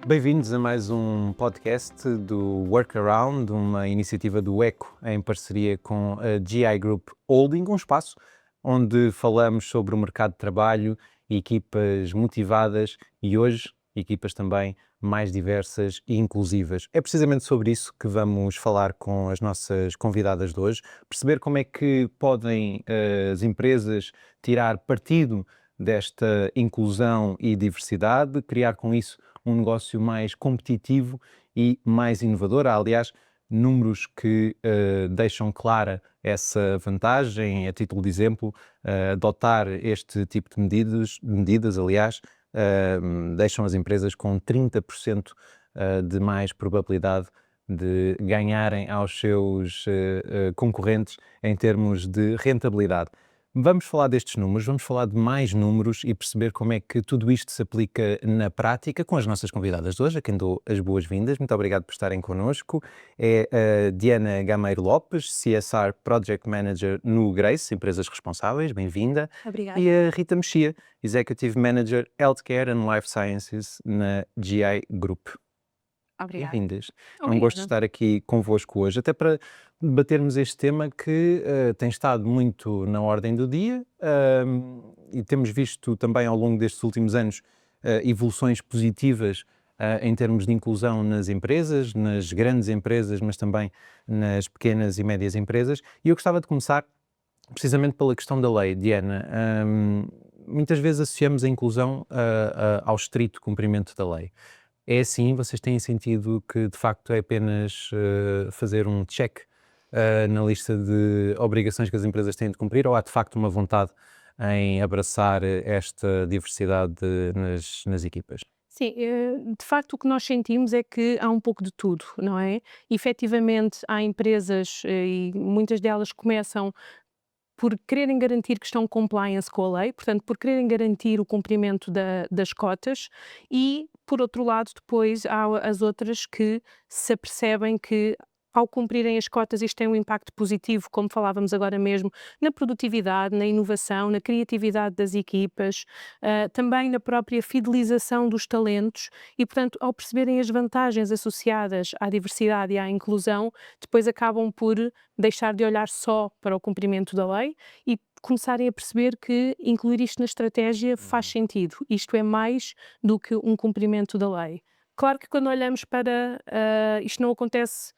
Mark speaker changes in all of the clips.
Speaker 1: Bem-vindos a mais um podcast do Workaround, uma iniciativa do ECO em parceria com a GI Group Holding, um espaço onde falamos sobre o mercado de trabalho, equipas motivadas e hoje equipas também mais diversas e inclusivas. É precisamente sobre isso que vamos falar com as nossas convidadas de hoje, perceber como é que podem as empresas tirar partido desta inclusão e diversidade, criar com isso um negócio mais competitivo e mais inovador. Há, aliás, números que deixam clara essa vantagem. A título de exemplo, adotar este tipo de medidas, aliás, deixam as empresas com 30% de mais probabilidade de ganharem aos seus concorrentes em termos de rentabilidade. Vamos falar destes números, vamos falar de mais números e perceber como é que tudo isto se aplica na prática com as nossas convidadas de hoje, a quem dou as boas-vindas. Muito obrigado por estarem connosco. É a Diana Gameiro Lopes, CSR Project Manager no Grace, Empresas Responsáveis, bem-vinda.
Speaker 2: Obrigada.
Speaker 1: E a Rita Mexia, Executive Manager Healthcare and Life Sciences na GI Group.
Speaker 2: Obrigada.
Speaker 1: Bem-vindas. É um gosto de
Speaker 2: Obrigada.
Speaker 1: estar aqui convosco hoje, até para debatermos este tema que tem estado muito na ordem do dia e temos visto também ao longo destes últimos anos evoluções positivas em termos de inclusão nas empresas, nas grandes empresas, mas também nas pequenas e médias empresas. E eu gostava de começar precisamente pela questão da lei, Diana. Muitas vezes associamos a inclusão ao estrito cumprimento da lei. É assim? Vocês têm sentido que de facto é apenas fazer um check na lista de obrigações que as empresas têm de cumprir, ou há de facto uma vontade em abraçar esta diversidade nas equipas?
Speaker 2: Sim, de facto o que nós sentimos é que há um pouco de tudo, não é? Efetivamente há empresas, e muitas delas começam por quererem garantir que estão compliance com a lei, portanto, por quererem garantir o cumprimento das cotas e, por outro lado, depois há as outras que se apercebem que ao cumprirem as cotas isto tem um impacto positivo, como falávamos agora mesmo, na produtividade, na inovação, na criatividade das equipas, também na própria fidelização dos talentos e, portanto, ao perceberem as vantagens associadas à diversidade e à inclusão, depois acabam por deixar de olhar só para o cumprimento da lei e começarem a perceber que incluir isto na estratégia faz sentido. Isto é mais do que um cumprimento da lei. Claro que quando olhamos para isto não acontece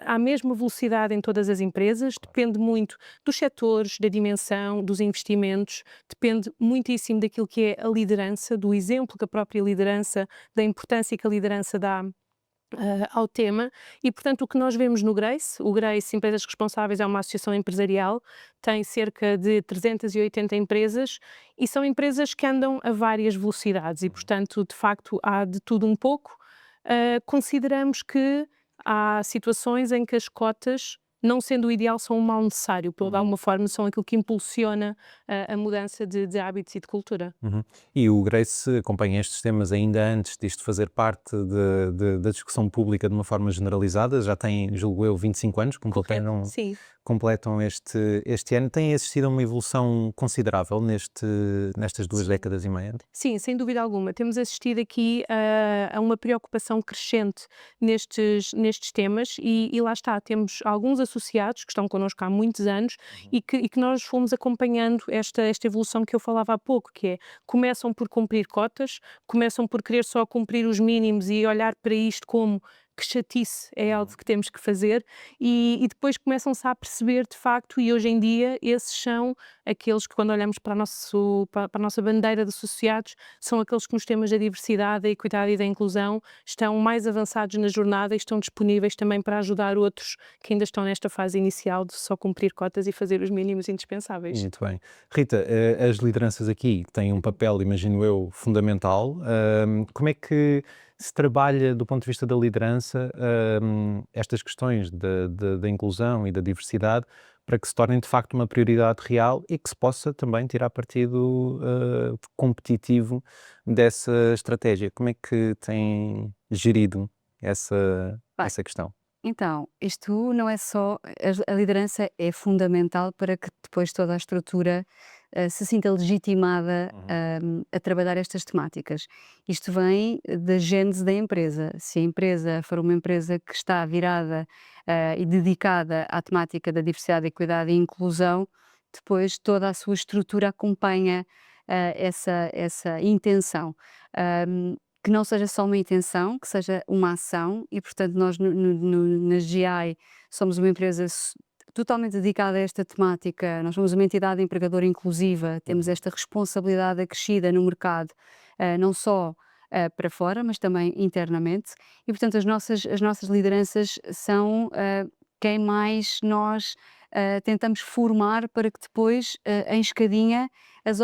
Speaker 2: à mesma velocidade em todas as empresas, depende muito dos setores, da dimensão, dos investimentos, depende muitíssimo daquilo que é a liderança, do exemplo que a própria liderança, da importância que a liderança dá ao tema e, portanto, o que nós vemos no Grace, o Grace Empresas Responsáveis é uma associação empresarial, tem cerca de 380 empresas e são empresas que andam a várias velocidades e, portanto, de facto, há de tudo um pouco. Consideramos que há situações em que as cotas, não sendo o ideal, são um mal necessário, de alguma forma são aquilo que impulsiona a mudança de hábitos e de cultura.
Speaker 1: Uhum. E o Grace acompanha estes temas ainda antes disto fazer parte da discussão pública de uma forma generalizada, já tem, julgo eu, 25 anos,
Speaker 2: Correto, sim.
Speaker 1: completam este ano. Tem existido uma evolução considerável nestas 2 décadas e meia?
Speaker 2: Sim, sem dúvida alguma. Temos assistido aqui a uma preocupação crescente nestes temas e lá está, temos alguns associados que estão connosco há muitos anos e que nós fomos acompanhando esta evolução que eu falava há pouco, que é, começam por cumprir cotas, começam por querer só cumprir os mínimos e olhar para isto como que chatice é algo que temos que fazer e depois começam-se a perceber de facto e hoje em dia esses são aqueles que quando olhamos para a nossa bandeira de associados, são aqueles que nos temas da diversidade, da equidade e da inclusão estão mais avançados na jornada e estão disponíveis também para ajudar outros que ainda estão nesta fase inicial de só cumprir cotas e fazer os mínimos indispensáveis.
Speaker 1: Muito bem. Rita, as lideranças aqui têm um papel, imagino eu, fundamental. Como é que se trabalha do ponto de vista da liderança, estas questões da inclusão e da diversidade para que se tornem de facto uma prioridade real e que se possa também tirar partido competitivo dessa estratégia? Como é que tem gerido
Speaker 3: Bem,
Speaker 1: essa questão?
Speaker 3: então, isto não é só a liderança é fundamental para que depois toda a estrutura
Speaker 4: se sinta legitimada a trabalhar estas temáticas. Isto vem da gênese da empresa. Se a empresa for uma empresa que está virada e dedicada à temática da diversidade, equidade e inclusão, depois toda a sua estrutura acompanha essa intenção. Que não seja só uma intenção, que seja uma ação e, portanto, nós na GI somos uma empresa totalmente dedicada a esta temática. Nós somos uma entidade empregadora inclusiva, temos esta responsabilidade acrescida no mercado, não só para fora, mas também internamente. E, portanto, as nossas lideranças são quem mais nós tentamos formar para que depois, em escadinha, as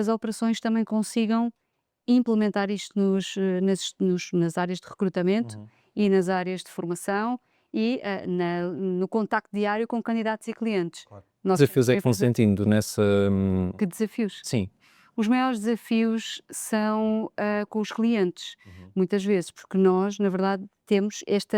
Speaker 4: operações também consigam implementar isto nas áreas de recrutamento e nas áreas de formação e no contacto diário com candidatos e clientes.
Speaker 1: Claro.
Speaker 4: Nós
Speaker 1: Desafios é que
Speaker 4: temos
Speaker 1: vão sentindo nessa.
Speaker 4: que desafios?
Speaker 1: Sim.
Speaker 4: Os maiores desafios são com os clientes, muitas vezes, porque nós, na verdade, temos este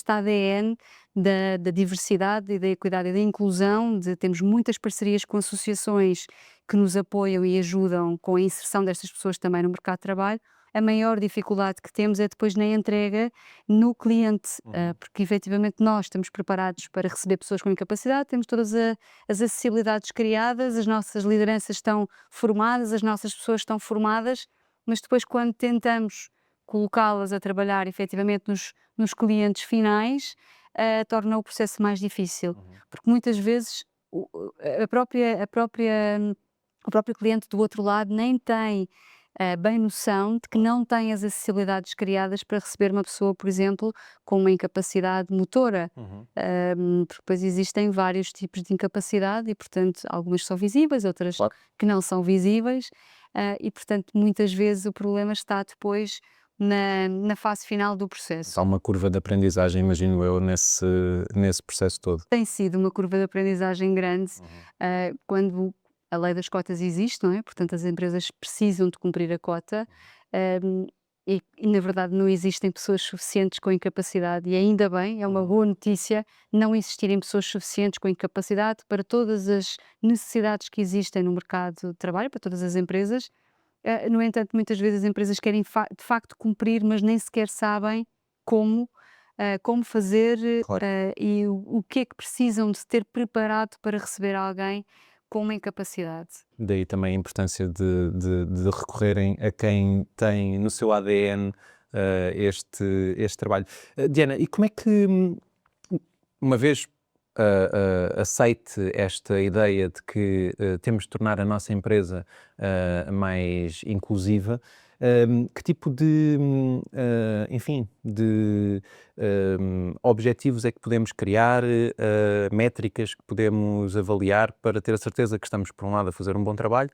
Speaker 4: ADN da diversidade e da equidade e da inclusão, temos muitas parcerias com associações que nos apoiam e ajudam com a inserção destas pessoas também no mercado de trabalho. A maior dificuldade que temos é depois na entrega no cliente, porque efetivamente nós estamos preparados para receber pessoas com incapacidade, temos todas as acessibilidades criadas, as nossas lideranças estão formadas, as nossas pessoas estão formadas, mas depois quando tentamos colocá-las a trabalhar efetivamente nos clientes finais, torna o processo mais difícil, porque muitas vezes o próprio cliente do outro lado nem tem bem noção de que não tem as acessibilidades criadas para receber uma pessoa, por exemplo, com uma incapacidade motora, porque depois existem vários tipos de incapacidade e, portanto, algumas são visíveis, outras
Speaker 1: Claro.
Speaker 4: que não são visíveis, e, portanto, muitas vezes o problema está depois na fase final do processo.
Speaker 1: Há uma curva de aprendizagem, imagino eu, nesse processo todo.
Speaker 4: Tem sido uma curva de aprendizagem grande, quando a lei das cotas existe, não é? Portanto, as empresas precisam de cumprir a cota, e na verdade não existem pessoas suficientes com incapacidade e ainda bem, é uma boa notícia não existirem pessoas suficientes com incapacidade para todas as necessidades que existem no mercado de trabalho, para todas as empresas. No entanto, muitas vezes as empresas querem de facto cumprir, mas nem sequer sabem como fazer,
Speaker 1: Claro.
Speaker 4: e o que é que precisam de ter preparado para receber alguém com uma incapacidade.
Speaker 1: Daí também a importância de recorrerem a quem tem no seu ADN este trabalho. Diana, e como é que, uma vez aceite esta ideia de que temos de tornar a nossa empresa mais inclusiva, que tipo de, enfim, de objetivos é que podemos criar, métricas que podemos avaliar para ter a certeza que estamos, por um lado, a fazer um bom trabalho,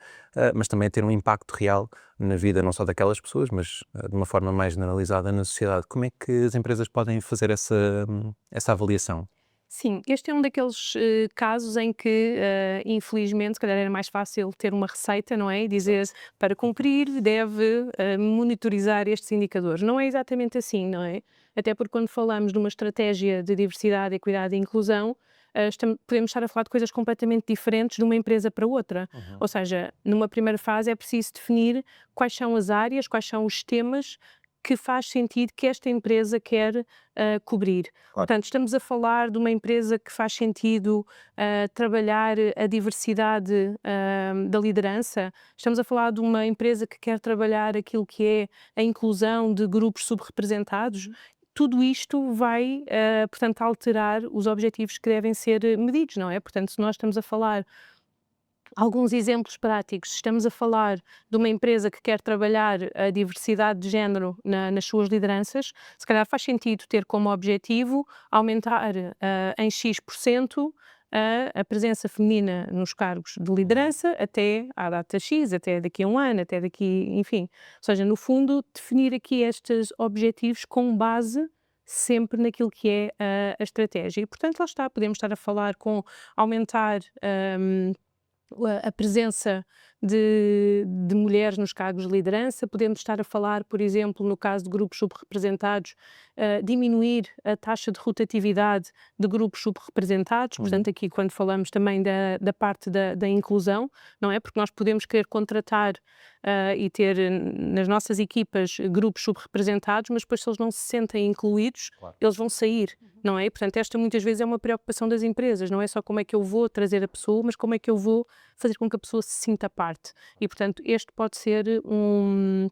Speaker 1: mas também a ter um impacto real na vida não só daquelas pessoas, mas de uma forma mais generalizada na sociedade. Como é que as empresas podem fazer essa avaliação?
Speaker 2: Sim, este é um daqueles casos em que, infelizmente, se calhar era mais fácil ter uma receita, não é? E dizer, para cumprir, deve monitorizar estes indicadores. Não é exatamente assim, não é? Até porque quando falamos de uma estratégia de diversidade, equidade e inclusão, podemos estar a falar de coisas completamente diferentes de uma empresa para outra. Ou seja, numa primeira fase é preciso definir quais são as áreas, quais são os temas que faz sentido que esta empresa quer cobrir.
Speaker 1: Claro.
Speaker 2: Portanto, estamos a falar de uma empresa que faz sentido trabalhar a diversidade da liderança, estamos a falar de uma empresa que quer trabalhar aquilo que é a inclusão de grupos subrepresentados. Tudo isto vai, portanto, alterar os objetivos que devem ser medidos, não é? Portanto, se nós estamos a falar alguns exemplos práticos, estamos a falar de uma empresa que quer trabalhar a diversidade de género nas suas lideranças, se calhar faz sentido ter como objetivo aumentar em X% a presença feminina nos cargos de liderança até à data X, até daqui a um ano, até daqui, enfim. Ou seja, no fundo, definir aqui estes objetivos com base sempre naquilo que é a estratégia. E, portanto, lá está, podemos estar a falar com aumentar a presença de mulheres nos cargos de liderança, podemos estar a falar, por exemplo, no caso de grupos subrepresentados, diminuir a taxa de rotatividade de grupos subrepresentados, portanto aqui quando falamos também da parte da inclusão, não é? Porque nós podemos querer contratar e ter nas nossas equipas grupos subrepresentados, mas depois se eles não se sentem incluídos,
Speaker 1: Claro.
Speaker 2: eles vão sair, não é? Portanto, esta muitas vezes é uma preocupação das empresas, não é só como é que eu vou trazer a pessoa, mas como é que eu vou fazer com que a pessoa se sinta parte. E, portanto, este pode ser um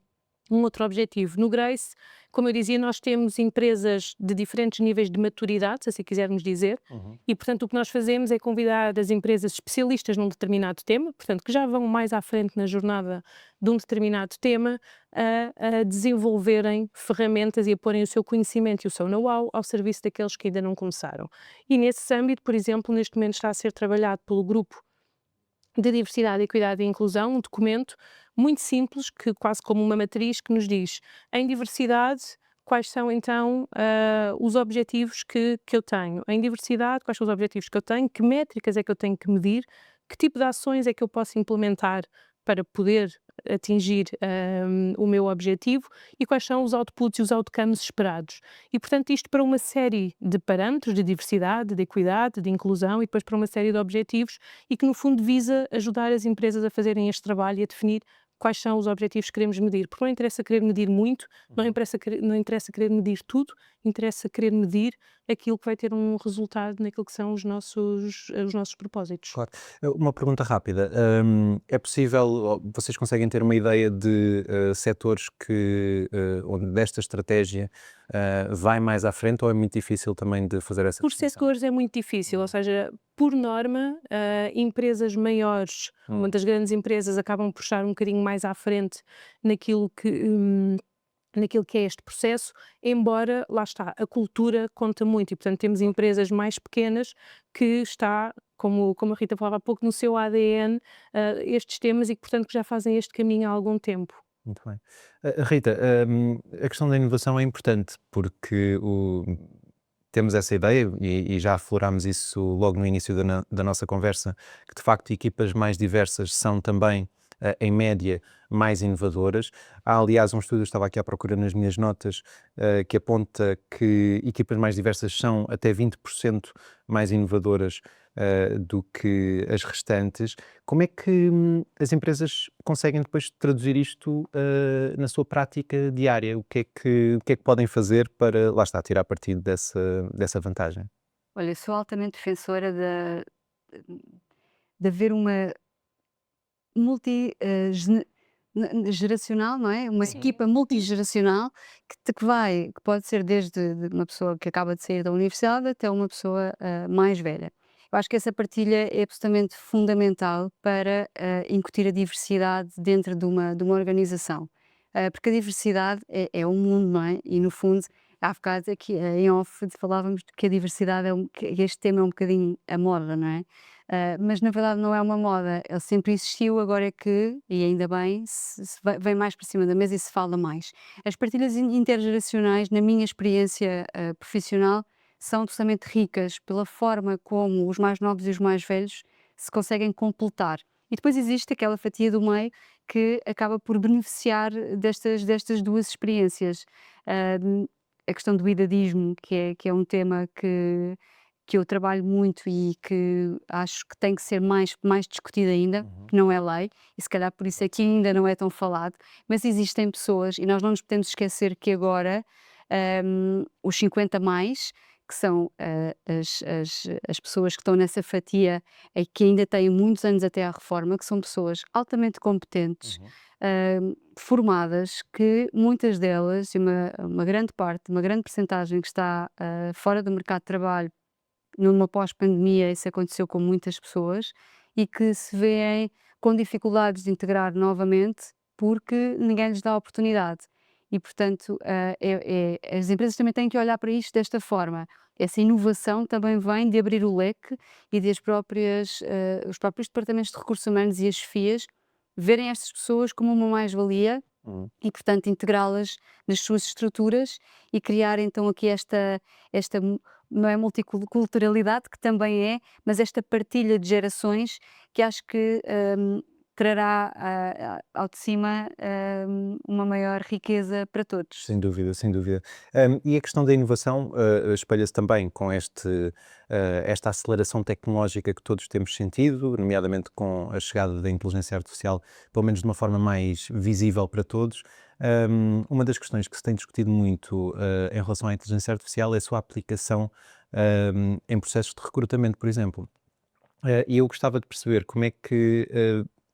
Speaker 2: outro objetivo. No Grace, como eu dizia, nós temos empresas de diferentes níveis de maturidade, se assim quisermos dizer, e, portanto, o que nós fazemos é convidar as empresas especialistas num determinado tema, portanto, que já vão mais à frente na jornada de um determinado tema, a desenvolverem ferramentas e a porem o seu conhecimento e o seu know-how ao serviço daqueles que ainda não começaram. E nesse âmbito, por exemplo, neste momento está a ser trabalhado pelo grupo de Diversidade, Equidade e Inclusão, um documento muito simples, que quase como uma matriz, que nos diz, em diversidade, quais são então os objetivos que eu tenho. Em diversidade, quais são os objetivos que eu tenho, que métricas é que eu tenho que medir, que tipo de ações é que eu posso implementar para poder atingir o meu objetivo e quais são os outputs e os outcomes esperados. E, portanto, isto para uma série de parâmetros de diversidade, de equidade, de inclusão e depois para uma série de objetivos e que, no fundo, visa ajudar as empresas a fazerem este trabalho e a definir quais são os objetivos que queremos medir. Porque não interessa querer medir muito, não interessa querer medir tudo, interessa querer medir aquilo que vai ter um resultado naquilo que são os nossos propósitos.
Speaker 1: Claro. Uma pergunta rápida. É possível, vocês conseguem ter uma ideia de setores onde esta estratégia vai mais à frente ou é muito difícil também de fazer essa
Speaker 2: Por
Speaker 1: distinção?
Speaker 2: setores é muito difícil, ou seja, por norma, empresas maiores, muitas grandes empresas acabam por estar um bocadinho mais à frente naquilo que é este processo, embora, lá está, a cultura conta muito e, portanto, temos empresas mais pequenas que está, como a Rita falava há pouco, no seu ADN, estes temas e que, portanto, que já fazem este caminho há algum tempo.
Speaker 1: Muito bem. Rita, a questão da inovação é importante porque temos essa ideia e já aflorámos isso logo no início da nossa conversa, que de facto equipas mais diversas são também, em média, mais inovadoras. Há, aliás, um estudo, eu estava aqui à procura nas minhas notas, que aponta que equipas mais diversas são até 20% mais inovadoras do que as restantes. Como é que as empresas conseguem depois traduzir isto na sua prática diária? O que é que podem fazer para, lá está, tirar partido dessa vantagem?
Speaker 4: Olha, sou altamente defensora de haver uma geracional, não é? Uma
Speaker 2: Sim.
Speaker 4: equipa multigeracional que pode ser desde de uma pessoa que acaba de sair da universidade até uma pessoa mais velha. Eu acho que essa partilha é absolutamente fundamental para incutir a diversidade dentro de uma organização. Porque a diversidade é um mundo, não é? E no fundo, há bocado aqui em off falávamos de que a diversidade que este tema é um bocadinho a moda, não é? Mas na verdade não é uma moda, ele sempre existiu, agora é que, e ainda bem, vem mais para cima da mesa e se fala mais. As partilhas intergeracionais, na minha experiência profissional, são absolutamente ricas pela forma como os mais novos e os mais velhos se conseguem completar. E depois existe aquela fatia do meio que acaba por beneficiar destas duas experiências. Ah, a questão do idadismo, que é um tema que eu trabalho muito e que acho que tem que ser mais discutido ainda, que não é lei, e se calhar por isso aqui ainda não é tão falado, mas existem pessoas, e nós não nos podemos esquecer que agora os 50 mais, que são as pessoas que estão nessa fatia e que ainda têm muitos anos até à reforma, que são pessoas altamente competentes, formadas, que muitas delas, e uma grande parte, uma grande percentagem que está fora do mercado de trabalho numa pós-pandemia, isso aconteceu com muitas pessoas, e que se vêem com dificuldades de integrar novamente porque ninguém lhes dá a oportunidade. E, portanto, as empresas também têm que olhar para isto desta forma. Essa inovação também vem de abrir o leque e de os próprios departamentos de recursos humanos e as chefias verem estas pessoas como uma mais-valia e, portanto, integrá-las nas suas estruturas e criar então aqui esta não é multiculturalidade, que também é, mas esta partilha de gerações que acho que trará ao de cima uma maior riqueza para todos.
Speaker 1: Sem dúvida, sem dúvida. E a questão da inovação espelha-se também com esta aceleração tecnológica que todos temos sentido, nomeadamente com a chegada da inteligência artificial, pelo menos de uma forma mais visível para todos. Uma das questões que se tem discutido muito em relação à inteligência artificial é a sua aplicação em processos de recrutamento, por exemplo. E eu gostava de perceber como é que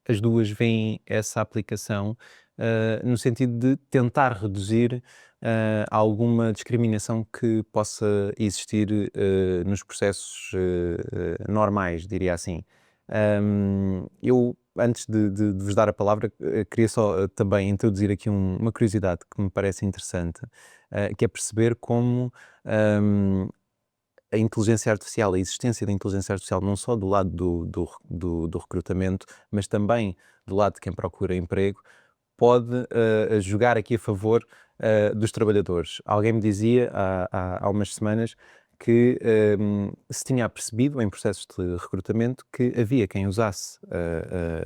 Speaker 1: as duas veem essa aplicação no sentido de tentar reduzir alguma discriminação que possa existir nos processos normais, diria assim. Eu, antes de vos dar a palavra, queria só também introduzir aqui uma curiosidade que me parece interessante, que é perceber como a inteligência artificial, a existência da inteligência artificial, não só do lado do recrutamento, mas também do lado de quem procura emprego, pode jogar aqui a favor dos trabalhadores. Alguém me dizia há umas semanas que se tinha percebido em processos de recrutamento que havia quem usasse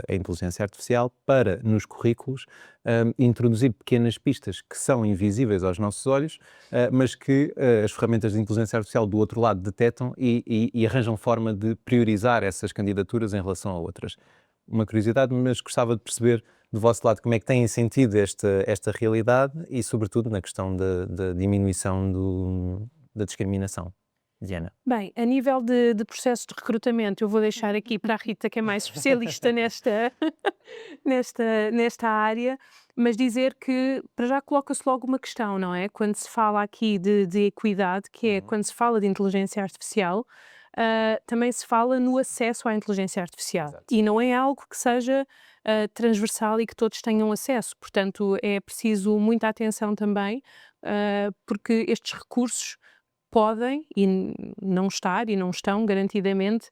Speaker 1: a inteligência artificial para, nos currículos, introduzir pequenas pistas que são invisíveis aos nossos olhos, mas que as ferramentas de inteligência artificial do outro lado detectam e arranjam forma de priorizar essas candidaturas em relação a outras. Uma curiosidade, mas gostava de perceber do vosso lado como é que têm sentido esta realidade e, sobretudo, na questão da diminuição da discriminação. Diana.
Speaker 2: Bem, a nível de processo de recrutamento, eu vou deixar aqui para a Rita, que é mais especialista nesta área, mas dizer que, para já, coloca-se logo uma questão, não é? Quando se fala aqui de equidade, que é quando se fala de inteligência artificial, também se fala no acesso à inteligência artificial.
Speaker 1: Exato.
Speaker 2: E não é algo que seja transversal e que todos tenham acesso. Portanto, é preciso muita atenção também, porque estes recursos podem não estão garantidamente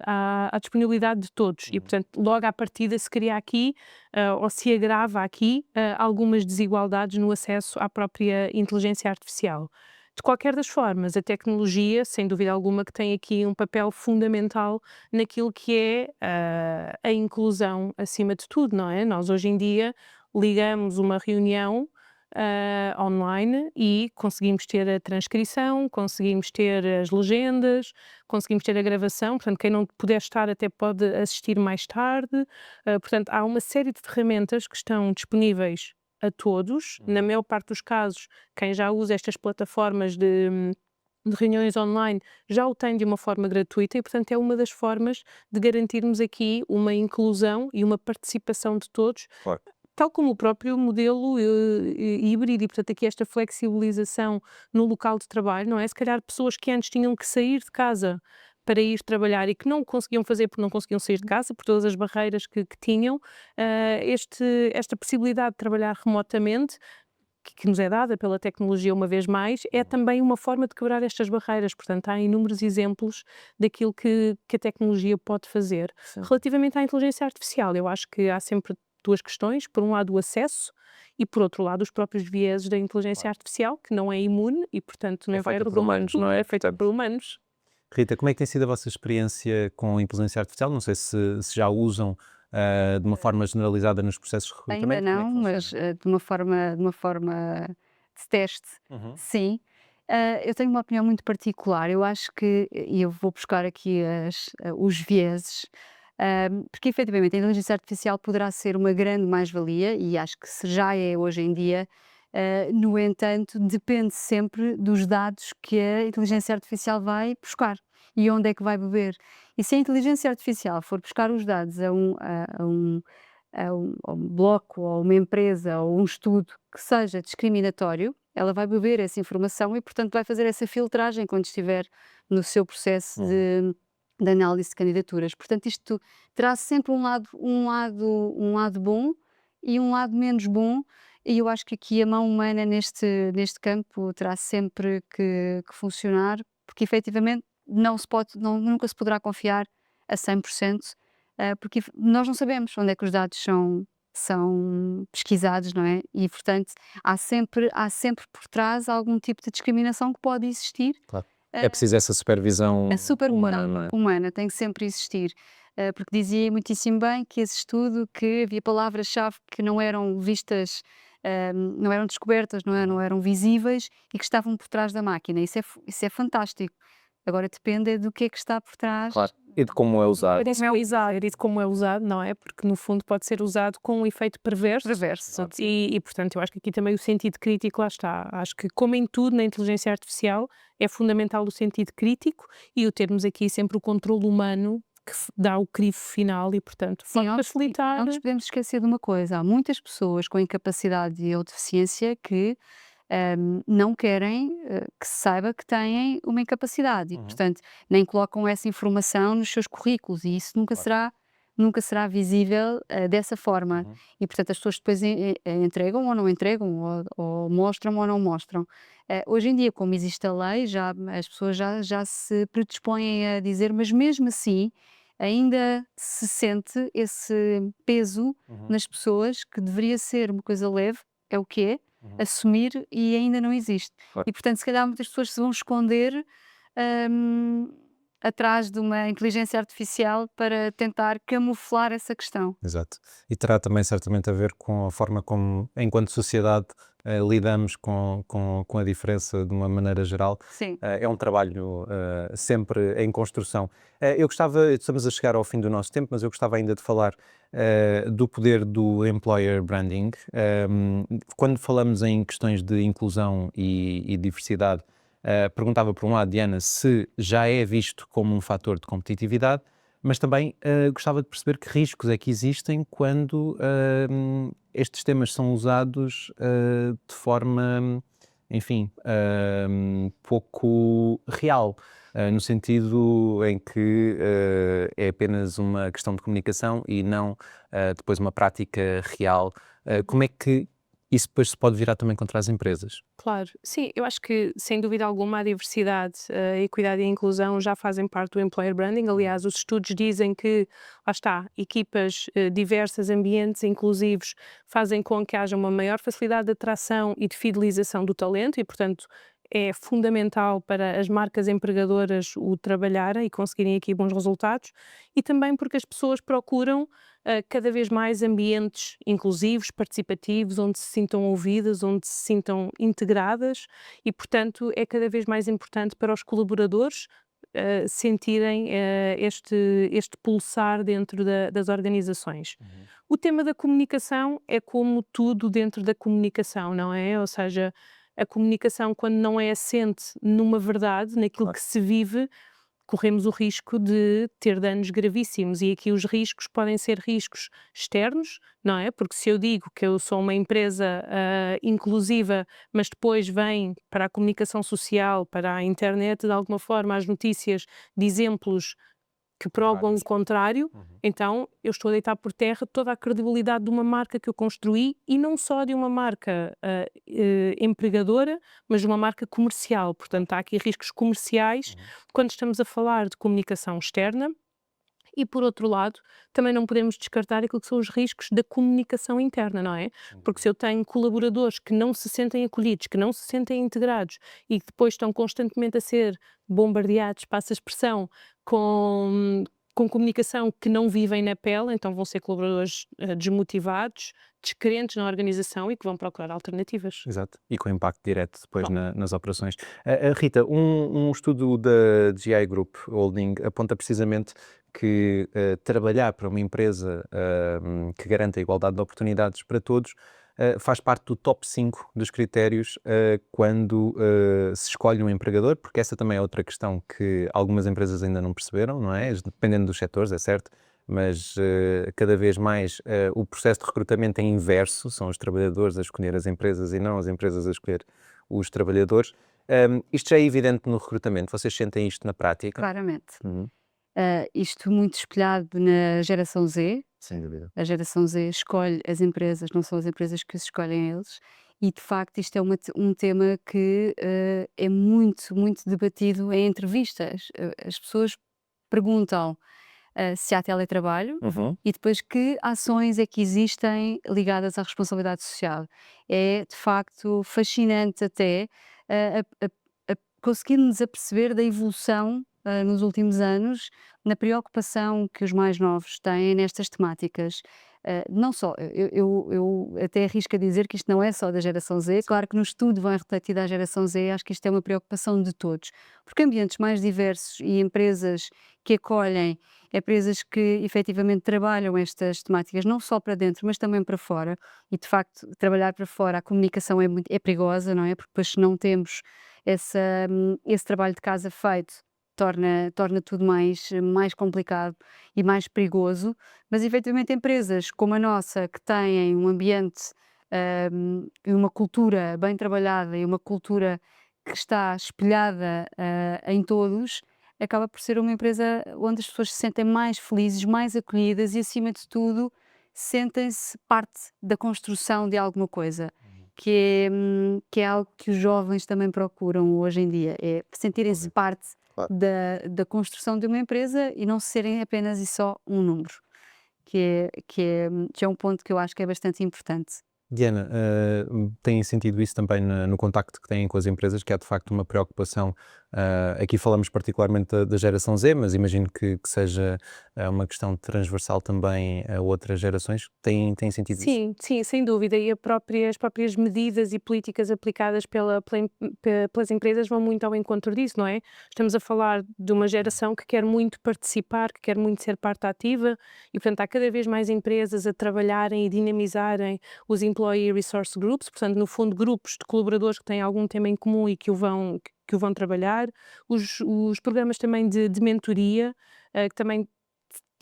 Speaker 2: à disponibilidade de todos e, portanto, logo à partida se cria aqui ou se agrava aqui algumas desigualdades no acesso à própria inteligência artificial. De qualquer das formas, a tecnologia, sem dúvida alguma, que tem aqui um papel fundamental naquilo que é a inclusão acima de tudo, não é? Nós hoje em dia ligamos uma reunião online e conseguimos ter a transcrição, conseguimos ter as legendas, conseguimos ter a gravação, portanto quem não puder estar até pode assistir mais tarde, portanto há uma série de ferramentas que estão disponíveis a todos, na maior parte dos casos quem já usa estas plataformas de reuniões online já o tem de uma forma gratuita e, portanto, é uma das formas de garantirmos aqui uma inclusão e uma participação de todos,
Speaker 1: Claro.
Speaker 2: tal como o próprio modelo híbrido e, portanto, aqui esta flexibilização no local de trabalho, não é? Se calhar pessoas que antes tinham que sair de casa para ir trabalhar e que não conseguiam fazer porque não conseguiam sair de casa, por todas as barreiras que tinham, esta possibilidade de trabalhar remotamente, que nos é dada pela tecnologia uma vez mais, é também uma forma de quebrar estas barreiras. Portanto, há inúmeros exemplos daquilo que a tecnologia pode fazer.
Speaker 1: Sim.
Speaker 2: Relativamente à inteligência artificial, eu acho que há sempre duas questões. Por um lado, o acesso e, por outro lado, os próprios vieses da inteligência artificial, que não é imune e, portanto, não é
Speaker 1: feita
Speaker 2: feita
Speaker 1: por
Speaker 2: por humanos, não é feita
Speaker 1: portanto.
Speaker 2: por humanos.
Speaker 1: Rita, como é que tem sido a vossa experiência com a inteligência artificial? Não sei se já usam de uma forma generalizada nos processos de recrutamento.
Speaker 4: Ainda
Speaker 1: Como é que
Speaker 4: não, mas
Speaker 1: funciona?
Speaker 4: de uma forma de teste,
Speaker 1: Uhum.
Speaker 4: sim. Eu tenho uma opinião muito particular. Eu acho que, e eu vou buscar aqui os vieses, porque efetivamente a inteligência artificial poderá ser uma grande mais-valia, e acho que se já é hoje em dia. No entanto, depende sempre dos dados que a inteligência artificial vai buscar e onde é que vai beber. E se a inteligência artificial for buscar os dados a um bloco, ou uma empresa, ou um estudo que seja discriminatório, ela vai beber essa informação e, portanto, vai fazer essa filtragem quando estiver no seu processo de análise de candidaturas. Portanto, isto terá sempre um lado bom e um lado menos bom, e eu acho que aqui a mão humana neste campo terá sempre que funcionar, porque efetivamente nunca se poderá confiar a 100%, porque nós não sabemos onde é que os dados são pesquisados, não é? E, portanto, há sempre por trás algum tipo de discriminação que pode existir.
Speaker 1: Claro. É preciso essa supervisão
Speaker 4: A supervisão
Speaker 1: humana, não é?
Speaker 4: humana tem que sempre existir. porque dizia muitíssimo bem que esse estudo, que havia palavras-chave que não eram vistas, não eram descobertas, não eram visíveis e que estavam por trás da máquina. Isso é fantástico. Agora depende é do que está por trás.
Speaker 1: Claro. E de como é usado.
Speaker 2: Parece é usado, e de como é usado, não é? Porque no fundo pode ser usado com um efeito perverso.
Speaker 4: Perverso.
Speaker 2: E, portanto, eu acho que aqui também o sentido crítico lá está. Acho que, como em tudo na inteligência artificial, é fundamental o sentido crítico e o termos aqui sempre o controle humano que dá o crivo final e, portanto,
Speaker 4: Sim,
Speaker 2: pode facilitar.
Speaker 4: não nos podemos esquecer de uma coisa: há muitas pessoas com incapacidade ou deficiência que não querem que se saiba que têm uma incapacidade e, portanto, nem colocam essa informação nos seus currículos e isso nunca será visível dessa forma. E, portanto, as pessoas depois entregam ou não entregam, ou mostram ou não mostram. Hoje em dia, como existe a lei, as pessoas já se predispõem a dizer, mas mesmo assim ainda se sente esse peso nas pessoas que deveria ser uma coisa leve, é o que é, assumir e ainda não existe.
Speaker 1: Claro.
Speaker 4: E portanto, se calhar muitas pessoas se vão esconder hum, atrás de uma inteligência artificial para tentar camuflar essa questão.
Speaker 1: Exato. E terá também certamente a ver com a forma como, enquanto sociedade, lidamos com a diferença de uma maneira geral.
Speaker 4: Sim.
Speaker 1: É um trabalho sempre em construção. Estamos a chegar ao fim do nosso tempo, mas eu gostava ainda de falar do poder do employer branding. Quando falamos em questões de inclusão e diversidade, perguntava por um lado, Diana, se já é visto como um fator de competitividade, mas também gostava de perceber que riscos é que existem quando estes temas são usados de forma, enfim, pouco real, no sentido em que é apenas uma questão de comunicação e não depois uma prática real. Como é que isso depois se pode virar também contra as empresas?
Speaker 2: Claro, sim, eu acho que sem dúvida alguma a diversidade, a equidade e a inclusão já fazem parte do employer branding. Aliás, os estudos dizem que, lá está, equipas diversas, ambientes inclusivos fazem com que haja uma maior facilidade de atração e de fidelização do talento e, portanto, é fundamental para as marcas empregadoras o trabalharem e conseguirem aqui bons resultados e também porque as pessoas procuram cada vez mais ambientes inclusivos, participativos, onde se sintam ouvidas, onde se sintam integradas e, portanto, é cada vez mais importante para os colaboradores sentirem este pulsar dentro das organizações. O tema da comunicação é como tudo dentro da comunicação, não é? Ou seja, a comunicação, quando não é assente numa verdade, naquilo que se vive, corremos o risco de ter danos gravíssimos e aqui os riscos podem ser riscos externos, não é? Porque se eu digo que eu sou uma empresa inclusiva, mas depois vem para a comunicação social, para a internet, de alguma forma, as notícias de exemplos que provam o contrário, então eu estou a deitar por terra toda a credibilidade de uma marca que eu construí e não só de uma marca empregadora, mas de uma marca comercial. Portanto, há aqui riscos comerciais quando estamos a falar de comunicação externa. E, por outro lado, também não podemos descartar aquilo que são os riscos da comunicação interna, não é? Porque se eu tenho colaboradores que não se sentem acolhidos, que não se sentem integrados e que depois estão constantemente a ser bombardeados, passa a expressão, com comunicação que não vivem na pele, então vão ser colaboradores desmotivados, descrentes na organização e que vão procurar alternativas.
Speaker 1: Exato, e com impacto direto depois nas operações. Rita, um estudo da GI Group Holding aponta precisamente que trabalhar para uma empresa que garante a igualdade de oportunidades para todos faz parte do top 5 dos critérios quando se escolhe um empregador, porque essa também é outra questão que algumas empresas ainda não perceberam, não é? Dependendo dos setores, é certo, mas cada vez mais o processo de recrutamento é inverso, são os trabalhadores a escolher as empresas e não as empresas a escolher os trabalhadores. Isto já é evidente no recrutamento, vocês sentem isto na prática?
Speaker 4: Claramente. Isto muito espelhado na geração Z.
Speaker 1: Sem dúvida.
Speaker 4: A geração Z escolhe as empresas, não são as empresas que os escolhem a eles. E de facto isto é um tema que é muito debatido em entrevistas. As pessoas perguntam se há teletrabalho e depois que ações é que existem ligadas à responsabilidade social. É de facto fascinante até a conseguirmos aperceber da evolução nos últimos anos na preocupação que os mais novos têm nestas temáticas. Não só, eu até arrisco a dizer que isto não é só da geração Z, claro que no estudo vão refletir da geração Z, acho que isto é uma preocupação de todos, porque ambientes mais diversos e empresas que acolhem, empresas que efetivamente trabalham estas temáticas não só para dentro, mas também para fora, e de facto trabalhar para fora, a comunicação é perigosa, não é? Porque depois se não temos esse trabalho de casa feito, torna tudo mais complicado e mais perigoso, mas efetivamente empresas como a nossa, que têm um ambiente e uma cultura bem trabalhada e uma cultura que está espelhada em todos, acaba por ser uma empresa onde as pessoas se sentem mais felizes, mais acolhidas e, acima de tudo, sentem-se parte da construção de alguma coisa. Que é algo que os jovens também procuram hoje em dia, é sentirem-se parte
Speaker 3: Claro.
Speaker 4: da construção de uma empresa e não serem apenas e só um número, que é um ponto que eu acho que é bastante importante.
Speaker 1: Diana, têm sentido isso também no contacto que têm com as empresas, que há de facto uma preocupação, aqui falamos particularmente da geração Z, mas imagino que seja uma questão transversal também a outras gerações. Têm sentido isso?
Speaker 2: Sim, sem dúvida. E as próprias medidas e políticas aplicadas pelas empresas vão muito ao encontro disso, não é? Estamos a falar de uma geração que quer muito participar, que quer muito ser parte ativa e, portanto, há cada vez mais empresas a trabalharem e dinamizarem os Employee Resource Groups, portanto, no fundo, grupos de colaboradores que têm algum tema em comum e que o vão trabalhar. Os programas também de mentoria, que também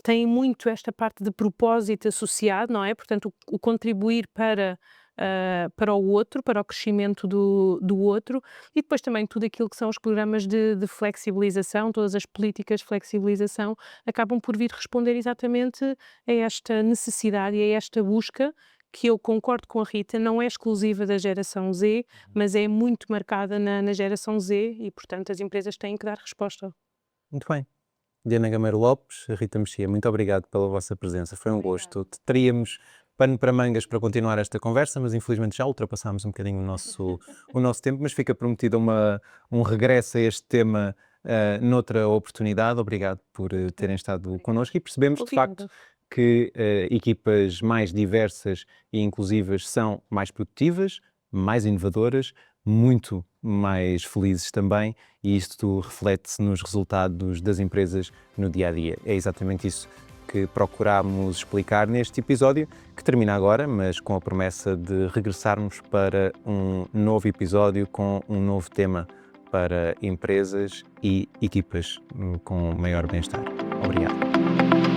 Speaker 2: têm muito esta parte de propósito associado, não é? Portanto, o contribuir para o outro, para o crescimento do outro, e depois também tudo aquilo que são os programas de flexibilização, todas as políticas de flexibilização, acabam por vir responder exatamente a esta necessidade e a esta busca, que eu concordo com a Rita, não é exclusiva da geração Z, mas é muito marcada na geração Z e, portanto, as empresas têm que dar resposta.
Speaker 1: Muito bem. Diana Gameiro Lopes, Rita Mexia, muito obrigado pela vossa presença, foi um gosto. Teríamos pano para mangas para continuar esta conversa, mas infelizmente já ultrapassámos um bocadinho o nosso tempo, mas fica prometido um regresso a este tema noutra oportunidade. Obrigado por terem estado connosco e percebemos de facto que equipas mais diversas e inclusivas são mais produtivas, mais inovadoras, muito mais felizes também, e isto reflete-se nos resultados das empresas no dia-a-dia. É exatamente isso que procurámos explicar neste episódio, que termina agora, mas com a promessa de regressarmos para um novo episódio com um novo tema para empresas e equipas com maior bem-estar. Obrigado.